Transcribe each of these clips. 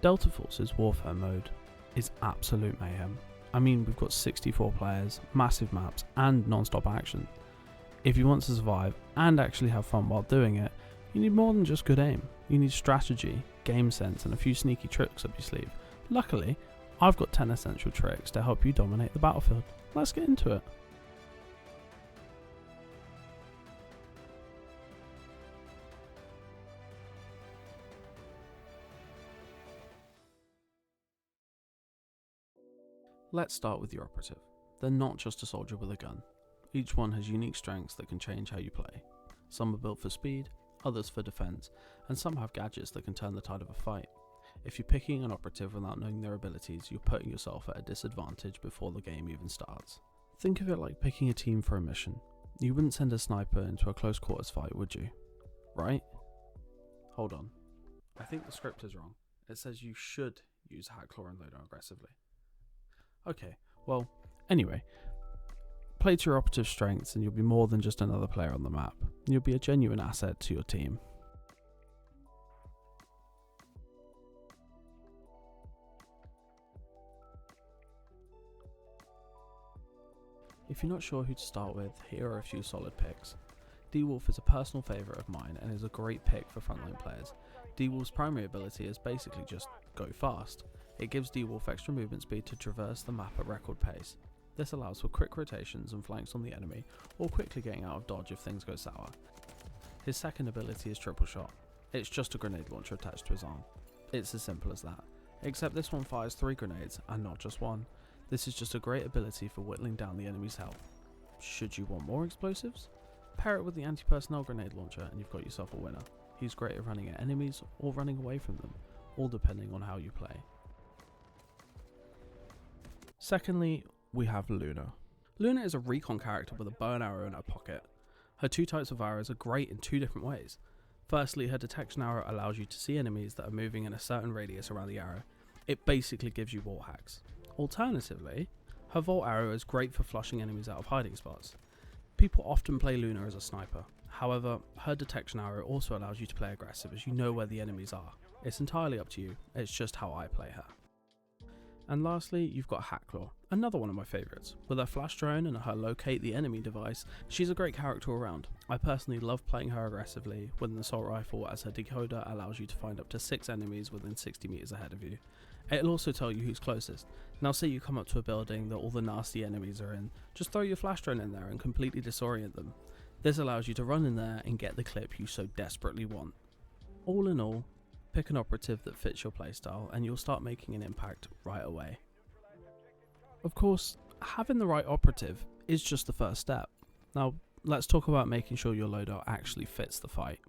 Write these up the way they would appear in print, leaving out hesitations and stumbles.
Delta Force's Warfare mode is absolute mayhem. I mean, we've got 64 players, massive maps, and non-stop action. If you want to survive and actually have fun while doing it, you need more than just good aim. You need strategy, game sense, and a few sneaky tricks up your sleeve. Luckily, I've got 10 essential tricks to help you dominate the battlefield. Let's get into it. Let's start with your operative. They're not just a soldier with a gun. Each one has unique strengths that can change how you play. Some are built for speed, others for defense, and some have gadgets that can turn the tide of a fight. If you're picking an operative without knowing their abilities, you're putting yourself at a disadvantage before the game even starts. Think of it like picking a team for a mission. You wouldn't send a sniper into a close quarters fight, would you? Right? Hold on. I think the script is wrong. It says you should use Hacklaw and Loadout aggressively. Okay, well, anyway, play to your operative strengths and you'll be more than just another player on the map. You'll be a genuine asset to your team. If you're not sure who to start with, here are a few solid picks. D-Wolf is a personal favourite of mine and is a great pick for frontline players. D-Wolf's primary ability is basically just go fast. It gives D-Wolf extra movement speed to traverse the map at record pace. This allows for quick rotations and flanks on the enemy, or quickly getting out of dodge if things go sour. His second ability is Triple Shot. It's just a grenade launcher attached to his arm. It's as simple as that, except this one fires 3 grenades and not just one. This is just a great ability for whittling down the enemy's health. Should you want more explosives? Pair it with the anti-personnel grenade launcher and you've got yourself a winner. He's great at running at enemies or running away from them, all depending on how you play. Secondly, we have Luna. Luna is a recon character with a bow and arrow in her pocket. Her 2 types of arrows are great in 2 different ways. Firstly, her detection arrow allows you to see enemies that are moving in a certain radius around the arrow. It basically gives you wall hacks. Alternatively, her Volt arrow is great for flushing enemies out of hiding spots. People often play Luna as a sniper. However, her detection arrow also allows you to play aggressive as you know where the enemies are. It's entirely up to you, it's just how I play her. And lastly, you've got Hacklaw, another one of my favourites. With her flash drone and her locate the enemy device, she's a great character around. I personally love playing her aggressively with an assault rifle as her decoder allows you to find up to 6 enemies within 60 meters ahead of you. It'll also tell you who's closest. Now say you come up to a building that all the nasty enemies are in, just throw your flash drone in there and completely disorient them. This allows you to run in there and get the clip you so desperately want. All in all, pick an operative that fits your playstyle and you'll start making an impact right away. Of course, having the right operative is just the first step. Now, let's talk about making sure your loadout actually fits the fight.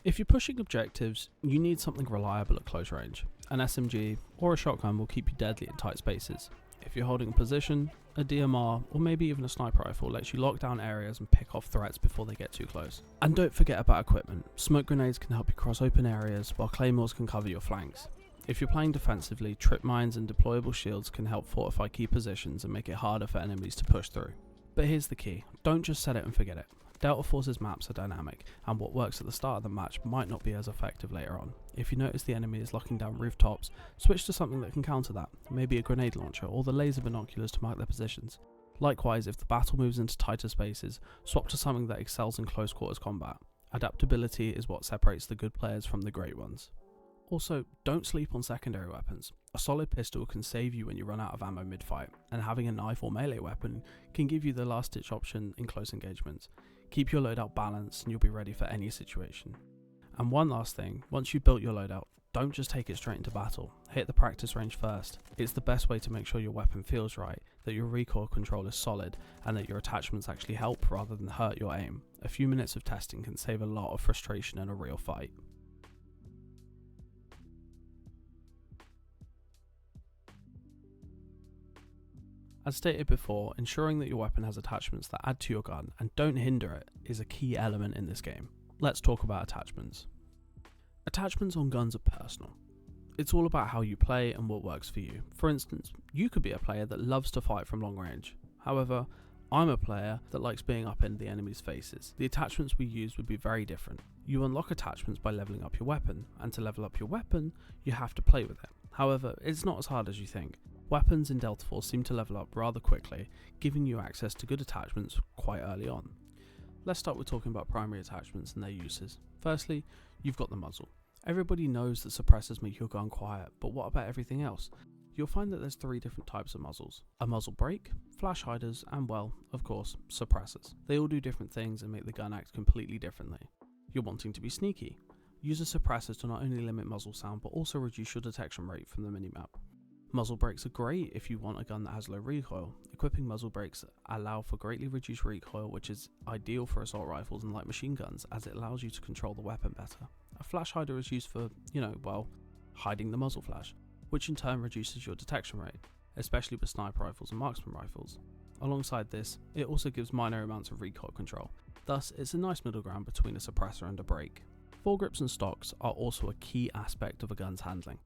If you're pushing objectives, you need something reliable at close range. An SMG or a shotgun will keep you deadly in tight spaces. If you're holding a position, a DMR or maybe even a sniper rifle lets you lock down areas and pick off threats before they get too close. And don't forget about equipment. Smoke grenades can help you cross open areas while claymores can cover your flanks. If you're playing defensively, trip mines and deployable shields can help fortify key positions and make it harder for enemies to push through. But here's the key, don't just set it and forget it. Delta Force's maps are dynamic, and what works at the start of the match might not be as effective later on. If you notice the enemy is locking down rooftops, switch to something that can counter that, maybe a grenade launcher or the laser binoculars to mark their positions. Likewise, if the battle moves into tighter spaces, swap to something that excels in close quarters combat. Adaptability is what separates the good players from the great ones. Also, don't sleep on secondary weapons. A solid pistol can save you when you run out of ammo mid-fight, and having a knife or melee weapon can give you the last-ditch option in close engagements. Keep your loadout balanced and you'll be ready for any situation. And one last thing, once you've built your loadout, don't just take it straight into battle. Hit the practice range first. It's the best way to make sure your weapon feels right, that your recoil control is solid, and that your attachments actually help rather than hurt your aim. A few minutes of testing can save a lot of frustration in a real fight. As stated before, ensuring that your weapon has attachments that add to your gun and don't hinder it is a key element in this game. Let's talk about attachments. Attachments on guns are personal. It's all about how you play and what works for you. For instance, you could be a player that loves to fight from long range. However, I'm a player that likes being up in the enemy's faces. The attachments we use would be very different. You unlock attachments by leveling up your weapon, and to level up your weapon, you have to play with it. However, it's not as hard as you think. Weapons in Delta Force seem to level up rather quickly, giving you access to good attachments quite early on. Let's start with talking about primary attachments and their uses. Firstly, you've got the muzzle. Everybody knows that suppressors make your gun quiet, but what about everything else? You'll find that there's 3 different types of muzzles. A muzzle brake, flash hiders, and well, of course, suppressors. They all do different things and make the gun act completely differently. You're wanting to be sneaky. Use a suppressor to not only limit muzzle sound, but also reduce your detection rate from the minimap. Muzzle brakes are great if you want a gun that has low recoil. Equipping muzzle brakes allow for greatly reduced recoil, which is ideal for assault rifles and light machine guns, as it allows you to control the weapon better. A flash hider is used for, hiding the muzzle flash, which in turn reduces your detection rate, especially with sniper rifles and marksman rifles. Alongside this, it also gives minor amounts of recoil control, thus it's a nice middle ground between a suppressor and a brake. Foregrips and stocks are also a key aspect of a gun's handling.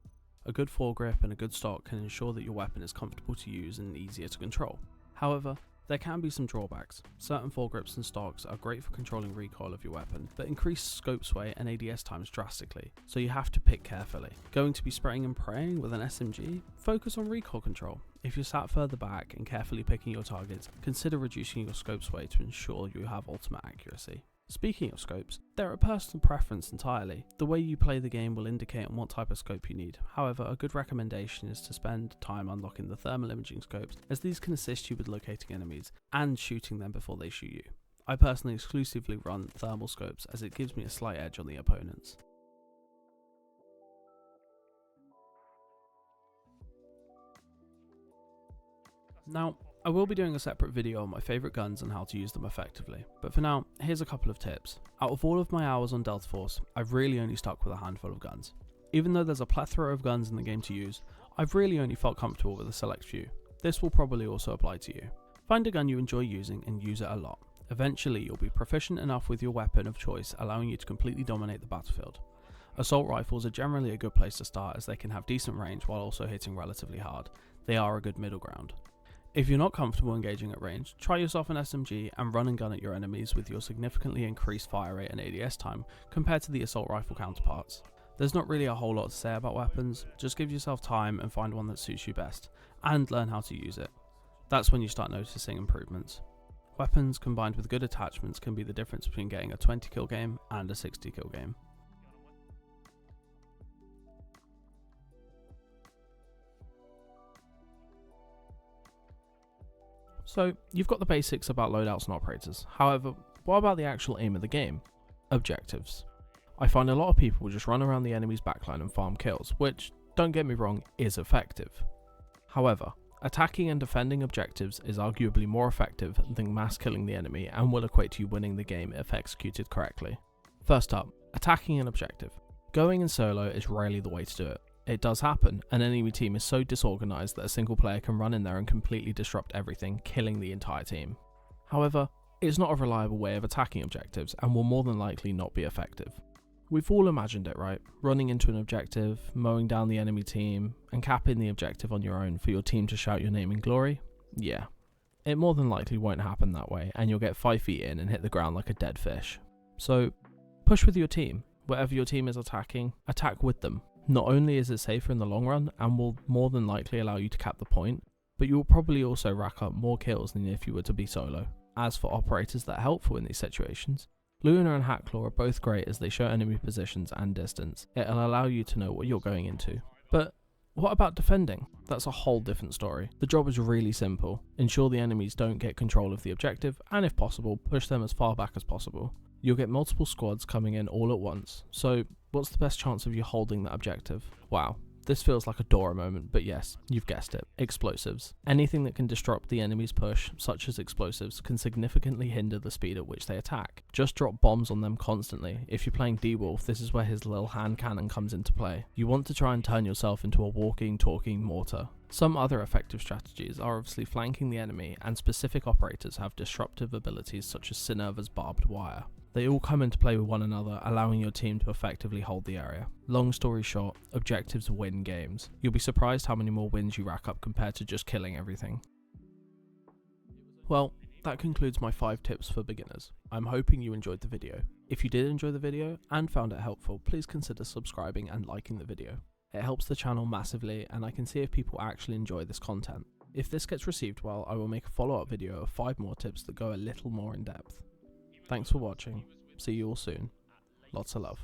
A good foregrip and a good stock can ensure that your weapon is comfortable to use and easier to control. However, there can be some drawbacks. Certain foregrips and stocks are great for controlling recoil of your weapon, but increase scope sway and ADS times drastically, so you have to pick carefully. Going to be spraying and praying with an SMG? Focus on recoil control. If you're sat further back and carefully picking your targets, consider reducing your scope sway to ensure you have ultimate accuracy. Speaking of scopes, they're a personal preference entirely. The way you play the game will indicate on what type of scope you need. However, a good recommendation is to spend time unlocking the thermal imaging scopes, as these can assist you with locating enemies and shooting them before they shoot you. I personally exclusively run thermal scopes as it gives me a slight edge on the opponents. Now, I will be doing a separate video on my favourite guns and how to use them effectively, but for now, here's a couple of tips. Out of all of my hours on Delta Force, I've really only stuck with a handful of guns. Even though there's a plethora of guns in the game to use, I've really only felt comfortable with a select few. This will probably also apply to you. Find a gun you enjoy using and use it a lot. Eventually, you'll be proficient enough with your weapon of choice, allowing you to completely dominate the battlefield. Assault rifles are generally a good place to start, as they can have decent range while also hitting relatively hard. They are a good middle ground. If you're not comfortable engaging at range, try yourself an SMG and run and gun at your enemies with your significantly increased fire rate and ADS time compared to the assault rifle counterparts. There's not really a whole lot to say about weapons, just give yourself time and find one that suits you best, and learn how to use it. That's when you start noticing improvements. Weapons combined with good attachments can be the difference between getting a 20 kill game and a 60 kill game. So, you've got the basics about loadouts and operators. However, what about the actual aim of the game? Objectives. I find a lot of people just run around the enemy's backline and farm kills, which, don't get me wrong, is effective. However, attacking and defending objectives is arguably more effective than mass killing the enemy and will equate to you winning the game if executed correctly. First up, attacking an objective. Going in solo is rarely the way to do it. It does happen, an enemy team is so disorganized that a single player can run in there and completely disrupt everything, killing the entire team. However, it's not a reliable way of attacking objectives and will more than likely not be effective. We've all imagined it, right? Running into an objective, mowing down the enemy team, and capping the objective on your own for your team to shout your name in glory? Yeah. It more than likely won't happen that way, and you'll get 5 feet in and hit the ground like a dead fish. So, push with your team. Whatever your team is attacking, attack with them. Not only is it safer in the long run and will more than likely allow you to cap the point, but you will probably also rack up more kills than if you were to be solo. As for operators that are helpful in these situations, Luna and Hackclaw are both great as they show enemy positions and distance. It'll allow you to know what you're going into. But what about defending? That's a whole different story. The job is really simple. Ensure the enemies don't get control of the objective, and if possible, push them as far back as possible. You'll get multiple squads coming in all at once, so what's the best chance of you holding that objective? Wow, this feels like a Dora moment, but yes, you've guessed it. Explosives. Anything that can disrupt the enemy's push, such as explosives, can significantly hinder the speed at which they attack. Just drop bombs on them constantly. If you're playing D-Wolf, this is where his little hand cannon comes into play. You want to try and turn yourself into a walking, talking mortar. Some other effective strategies are obviously flanking the enemy, and specific operators have disruptive abilities such as Cinerva's barbed wire. They all come into play with one another, allowing your team to effectively hold the area. Long story short, objectives win games. You'll be surprised how many more wins you rack up compared to just killing everything. Well, That concludes my 5 tips for beginners. I'm hoping you enjoyed the video. If you did enjoy the video and found it helpful, please consider subscribing and liking the video. It helps the channel massively and I can see if people actually enjoy this content. If this gets received well, I will make a follow-up video of 5 more tips that go a little more in depth. Thanks for watching. See you all soon. Lots of love.